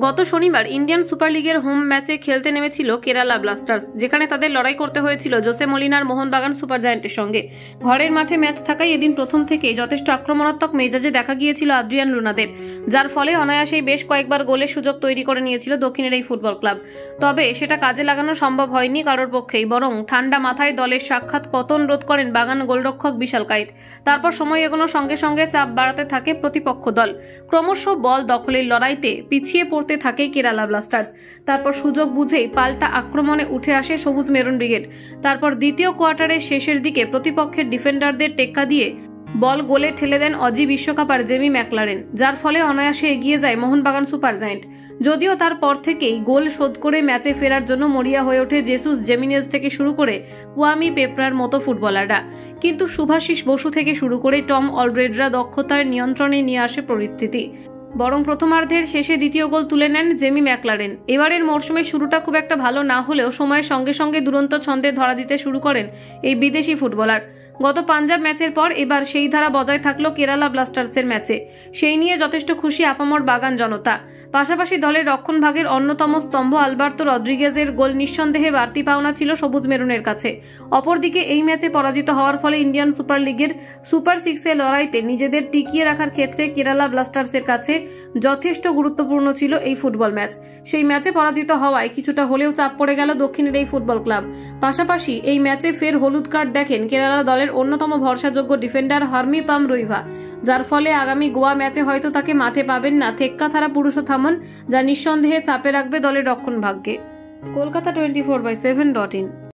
গত শনিবার Indian super লিগের হোম ম্যাচে খেলতে নেমেছিল কেরালা ব্লাস্টার্স, যেখানে তাদের লড়াই করতে হয়েছিল জোসে মলিনার মোহনবাগান সুপার জায়ান্টের সঙ্গে। ঘরের মাঠে ম্যাচ থাকায় এদিন প্রথম থেকেই যথেষ্ট আক্রমণাত্মক মেজাজে দেখা গিয়েছিল আদ্রিয়ান লুনাদের, যার ফলে অনায়াসেই বেশ কয়েকবার গোলের সুযোগ তৈরি করে নিয়েছিল দক্ষিণের এই ফুটবল ক্লাব। তবে সেটা কাজে লাগানো সম্ভব হয়নি কারোর পক্ষেই, বরং ঠান্ডা মাথায় দলের সাক্ষাৎ পতন রোধ করেন বাগান গোলরক্ষক বিশাল কায়েত। তারপর সময় এগোনোর সঙ্গে সঙ্গে চাপ বাড়াতে থাকে প্রতিপক্ষ দল। ক্রমশ বল দখলের লড়াইতে পিছিয়ে পড়তে থাকে কেরালা ব্লাস্টার্স। তারপর সুযোগ বুঝেই পাল্টা আক্রমণে উঠে আসে সবুজ মেরুন ব্রিগেড। তারপর দ্বিতীয় কোয়ার্টারের শেষের দিকে প্রতিপক্ষের ডিফেন্ডারদের টেক্কা দিয়ে বল গোলে ঠেলে দেন অজি বিশ্বকাপার জেমি ম্যাকলারেন, যার ফলে অনায়াসে এগিয়ে যায় মোহনবাগান সুপার জায়ান্ট। যদিও তারপর থেকেই গোল শোধ করে ম্যাচে ফেরার জন্য মরিয়া হয়ে ওঠে জেসুস জেমিনেজ থেকে শুরু করে ওয়ামি পেপ্রার মতো ফুটবলাররা, কিন্তু শুভাশিস বসু থেকে শুরু করে টম অলব্রেডরা দক্ষতার নিয়ন্ত্রণে নিয়ে আসে পরিস্থিতি। বরং প্রথমার্ধের শেষে দ্বিতীয় গোল তুলে নেন জেমি ম্যাকলারেন। এবারের মরশুমের শুরুটা খুব একটা ভালো না হলেও সময়ের সঙ্গে সঙ্গে দুরন্ত ছন্দে ধরা দিতে শুরু করেন এই বিদেশি ফুটবলার। গত পাঞ্জাব ম্যাচের পর এবার সেই ধারা বজায় থাকলো কেরালা ব্লাস্টার্সের ম্যাচে। সেই নিয়ে যথেষ্ট খুশি আপামর বাগান জনতা। পাশাপাশি দলের রক্ষণভাগের অন্যতম স্তম্ভ আলবার্তো রদ্রিগেজের গোল নিঃসন্দেহে বাড়তি পাওনা ছিল সবুজ মেরুনের কাছে। অপরদিকে এই ম্যাচে পরাজিত হওয়ার ফলে ইন্ডিয়ান সুপার লিগের সুপার 6 লড়াইতে নিজেদের টিকিয়ে রাখার ক্ষেত্রে কেরালা ব্লাস্টার্সের কাছে যথেষ্ট গুরুত্বপূর্ণ ছিল এই ফুটবল ম্যাচ। সেই ম্যাচে পরাজিত হওয়ায় কিছুটা হলেও চাপ পড়ে গেল দক্ষিণের এই ফুটবল ক্লাব। পাশাপাশি এই ম্যাচে ফের হলুদ কার্ড দেখেন কেরালা দলের অন্যতম ভরসাযোগ্য ডিফেন্ডার হার্মিপাম রুইভা, যার ফলে আগামী গোয়া ম্যাচে হয়তো তাকে মাঠে পাবেন না থেক্কাথারা পুরুষোত্তমন, যা নিঃসন্দেহে চাপে রাখবে দলের রক্ষণভাগকে। কলকাতা 24/7.in।